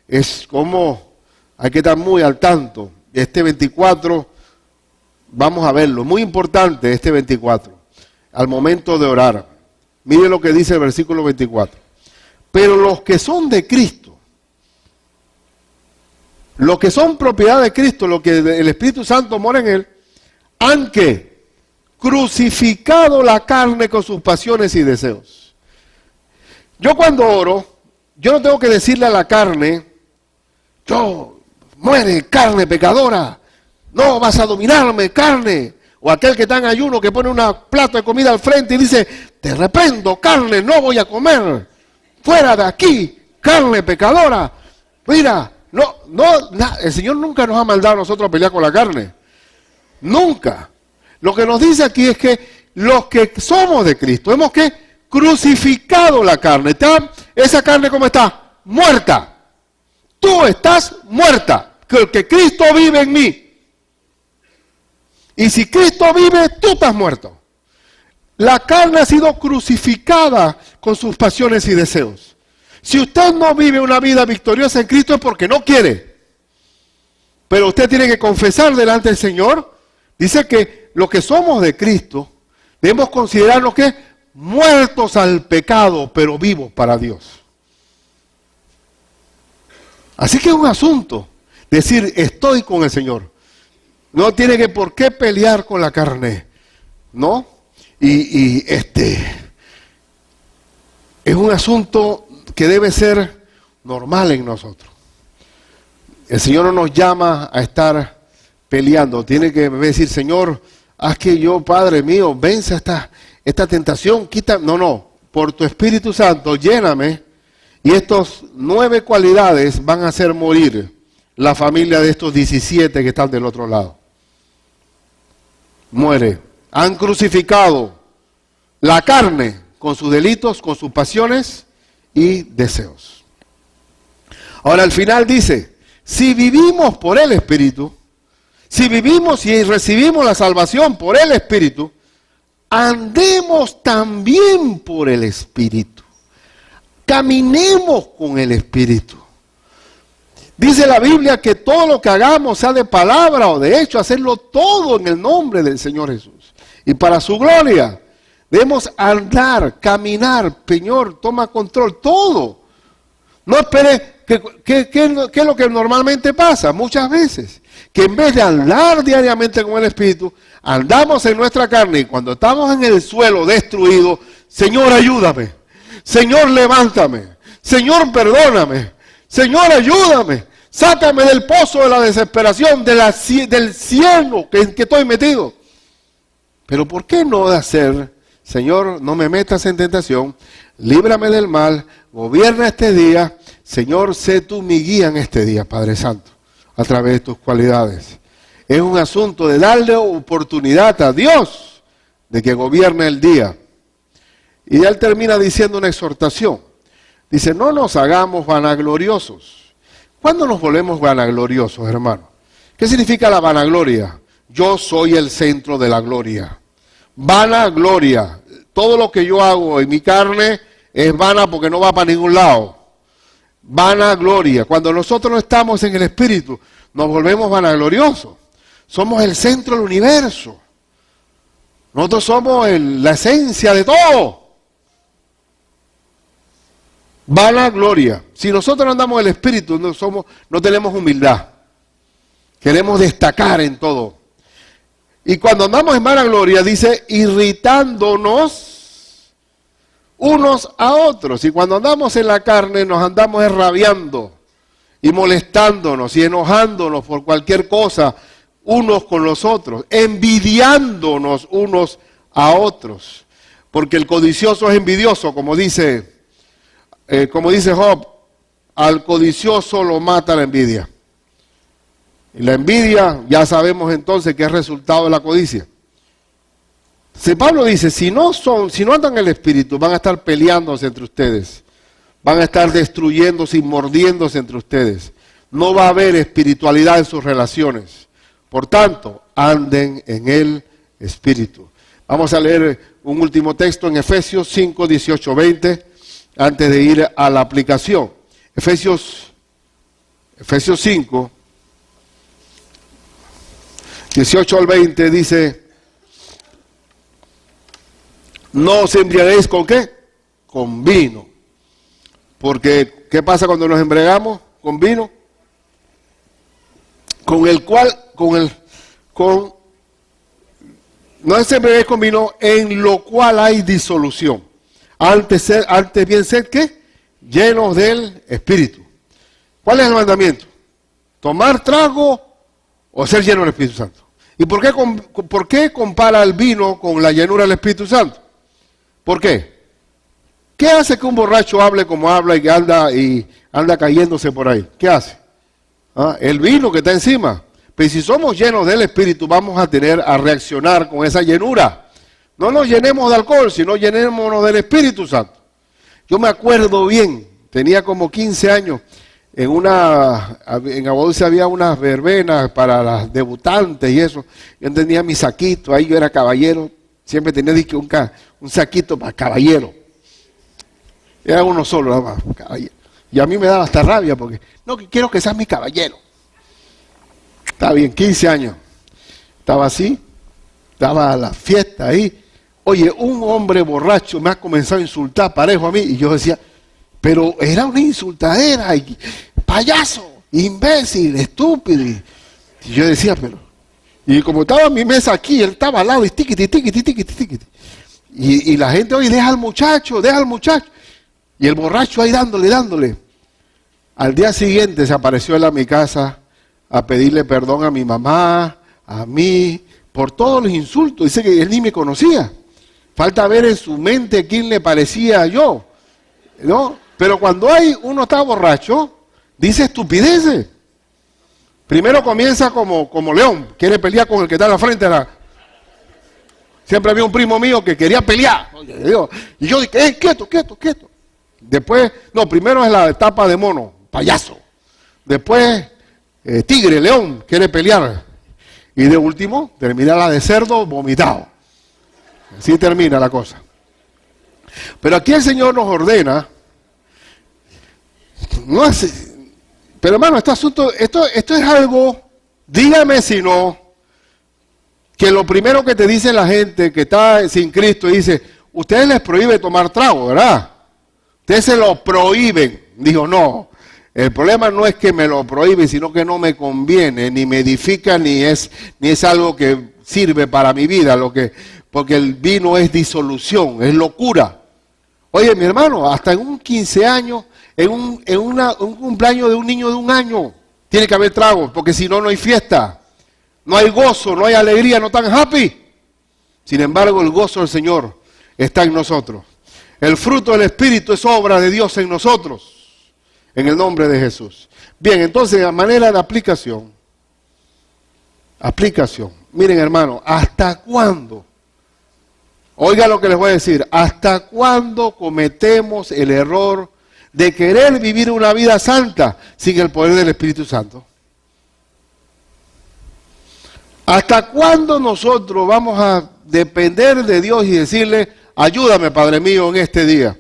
Es como hay que estar muy al tanto. Este 24, vamos a verlo. Muy importante este 24. Al momento de orar. Mire lo que dice el versículo 24. Pero los que son de Cristo, los que son propiedad de Cristo, los que el Espíritu Santo mora en él, han que crucificado la carne con sus pasiones y deseos. Yo cuando oro, yo no tengo que decirle a la carne: muere carne pecadora, no vas a dominarme, carne. O aquel que está en ayuno que pone un plato de comida al frente y dice: te reprendo, carne, no voy a comer, fuera de aquí, carne pecadora. Mira, el Señor nunca nos ha mandado a nosotros a pelear con la carne. Nunca. Lo que nos dice aquí es que los que somos de Cristo, hemos que crucificado la carne. ¿Esa carne cómo está? Muerta. Tú estás muerta. Que Cristo vive en mí. Y si Cristo vive, tú estás muerto. La carne ha sido crucificada con sus pasiones y deseos. Si usted no vive una vida victoriosa en Cristo es porque no quiere. Pero usted tiene que confesar delante del Señor. Dice que los que somos de Cristo debemos considerarnos que muertos al pecado, pero vivos para Dios. Así que es un asunto decir: estoy con el Señor. No tiene que por qué pelear con la carne, ¿no? Es un asunto que debe ser normal en nosotros. El Señor no nos llama a estar peleando. Tiene que decir: Señor, haz que yo, Padre mío, vence esta tentación, quita. No, por tu Espíritu Santo, lléname. Y estas 9 cualidades van a hacer morir la familia de estos 17 que están del otro lado. Muere. Han crucificado la carne con sus delitos, con sus pasiones y deseos. Ahora al final dice: si vivimos por el Espíritu, si vivimos y recibimos la salvación por el Espíritu, andemos también por el Espíritu. Caminemos con el Espíritu. Dice la Biblia que todo lo que hagamos, sea de palabra o de hecho, hacerlo todo en el nombre del Señor Jesús. Y para su gloria, debemos andar, caminar. Señor, toma control, todo. No espere, ¿qué es lo que normalmente pasa? Muchas veces, que en vez de andar diariamente con el Espíritu, andamos en nuestra carne y cuando estamos en el suelo destruido, Señor, ayúdame. Señor, levántame. Señor, perdóname. Señor, ayúdame. Sácame del pozo de la desesperación, del cielo que estoy metido. Pero ¿por qué no hacer: Señor, no me metas en tentación, líbrame del mal, gobierna este día. Señor, sé tú mi guía en este día, Padre Santo, a través de tus cualidades. Es un asunto de darle oportunidad a Dios de que gobierne el día. Y él termina diciendo una exhortación. Dice: no nos hagamos vanagloriosos. ¿Cuándo nos volvemos vanagloriosos, hermano? ¿Qué significa la vanagloria? Yo soy el centro de la gloria. Vanagloria. Todo lo que yo hago en mi carne es vana porque no va para ningún lado. Vanagloria. Cuando nosotros no estamos en el Espíritu, nos volvemos vanagloriosos. Somos el centro del universo. Nosotros somos la esencia de todo. Vanagloria. Si nosotros no andamos en el Espíritu, no tenemos humildad. Queremos destacar en todo. Y cuando andamos en vanagloria, dice, irritándonos unos a otros. Y cuando andamos en la carne, nos andamos rabiando y molestándonos y enojándonos por cualquier cosa unos con los otros, envidiándonos unos a otros. Porque el codicioso es envidioso, como dice Job, al codicioso lo mata la envidia. Y la envidia, ya sabemos entonces que es resultado de la codicia. Si Pablo dice, si no andan en el Espíritu, van a estar peleándose entre ustedes. Van a estar destruyéndose y mordiéndose entre ustedes. No va a haber espiritualidad en sus relaciones. Por tanto, anden en el Espíritu. Vamos a leer un último texto en Efesios 5, 18, 20, antes de ir a la aplicación. Efesios 5, 18 al 20 dice, no os embriaguéis ¿con qué? Con vino. Porque, ¿qué pasa cuando nos embriagamos con vino? No os embriaguéis con vino, en lo cual hay disolución. Antes bien sed, ¿qué? Llenos del Espíritu. ¿Cuál es el mandamiento? ¿Tomar trago o ser lleno del Espíritu Santo? ¿Y por qué compara el vino con la llenura del Espíritu Santo? ¿Por qué? ¿Qué hace que un borracho hable como habla y que anda cayéndose por ahí? ¿Qué hace? El vino que está encima. Pero si somos llenos del Espíritu, vamos a reaccionar con esa llenura. No nos llenemos de alcohol, sino llenémonos del Espíritu Santo. Yo me acuerdo bien, tenía como 15 años, en Aguadulce había unas verbenas para las debutantes y eso. Yo tenía mi saquito, ahí yo era caballero, siempre tenía un saquito para caballero. Era uno solo, nada más, caballero. Y a mí me daba hasta rabia porque, no, quiero que seas mi caballero. Está bien, 15 años. Estaba así, estaba a la fiesta ahí. Oye, un hombre borracho me ha comenzado a insultar parejo a mí. Y yo decía, pero era una insultadera, payaso, imbécil, estúpido. Y yo decía, pero... Y como estaba mi mesa aquí, él estaba al lado y tiquiti. Y la gente, oye, deja al muchacho. Y el borracho ahí dándole. Al día siguiente se apareció él a mi casa a pedirle perdón a mi mamá, a mí, por todos los insultos. Dice que él ni me conocía. Falta ver en su mente quién le parecía yo, ¿no? Pero cuando uno está borracho, dice estupideces. Primero comienza como león, quiere pelear con el que está en la frente. Siempre había un primo mío que quería pelear. Y yo dije, quieto. Después, primero es la etapa de mono, payaso. Después, tigre, león, quiere pelear. Y de último, termina la de cerdo vomitado. Así termina la cosa. Pero aquí el Señor nos ordena, pero hermano, este asunto, esto es algo, dígame si no, que lo primero que te dice la gente que está sin Cristo, dice, ustedes les prohíbe tomar trago, ¿verdad? Ustedes se lo prohíben. Dijo, no, el problema no es que me lo prohíben, sino que no me conviene, ni me edifica, ni es algo que sirve para mi vida, porque el vino es disolución, es locura. Oye, mi hermano, hasta en un 15 años, en un cumpleaños de un niño de 1 año, tiene que haber tragos, porque si no, no hay fiesta, no hay gozo, no hay alegría, no están happy. Sin embargo, el gozo del Señor está en nosotros. El fruto del Espíritu es obra de Dios en nosotros, en el nombre de Jesús. Bien, entonces, a manera de aplicación. Miren, hermano, ¿hasta cuándo? Oiga lo que les voy a decir. ¿Hasta cuándo cometemos el error de querer vivir una vida santa sin el poder del Espíritu Santo? ¿Hasta cuándo nosotros vamos a depender de Dios y decirle, ayúdame, Padre mío, en este día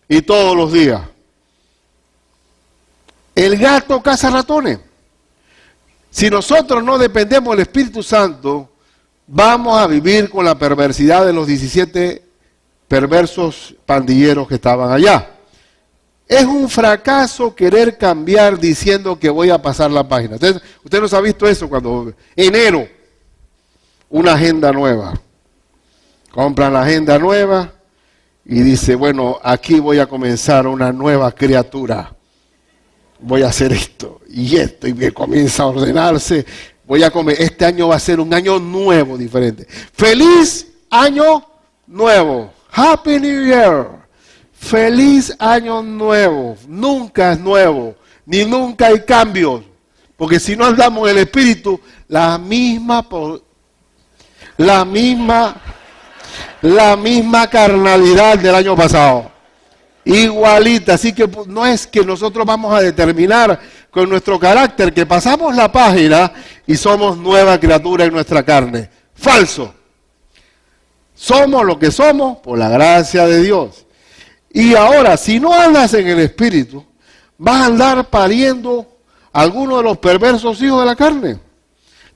y todos los días? El gato caza ratones. Si nosotros no dependemos del Espíritu Santo, vamos a vivir con la perversidad de los 17 perversos pandilleros que estaban allá. Es un fracaso querer cambiar diciendo que voy a pasar la página. Usted nos ha visto eso cuando enero, una agenda nueva. Compran la agenda nueva y dice, bueno, aquí voy a comenzar una nueva criatura. Voy a hacer esto y esto, y comienza a ordenarse. Este año va a ser un año nuevo, diferente. ¡Feliz año nuevo! ¡Happy New Year! ¡Feliz año nuevo! Nunca es nuevo, ni nunca hay cambios. Porque si no andamos en el Espíritu, la misma carnalidad del año pasado. Igualita, así que no es que nosotros vamos a determinar con nuestro carácter que pasamos la página y somos nueva criatura en nuestra carne. Falso. Somos lo que somos por la gracia de Dios. Y ahora, si no andas en el Espíritu, vas a andar pariendo a alguno de los perversos hijos de la carne.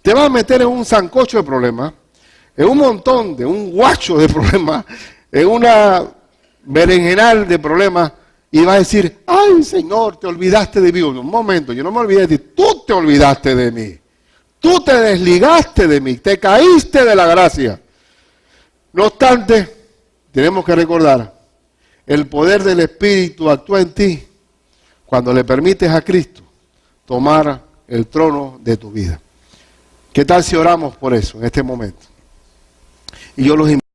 Te vas a meter en un sancocho de problemas, en un montón un guacho de problemas, en una berenjenal de problemas, y vas a decir, ay Señor, te olvidaste de mí. Un momento, yo no me olvidé de ti, tú te olvidaste de mí. Tú te desligaste de mí, te caíste de la gracia. No obstante, tenemos que recordar, el poder del Espíritu actúa en ti cuando le permites a Cristo tomar el trono de tu vida. ¿Qué tal si oramos por eso en este momento? Y yo los invito.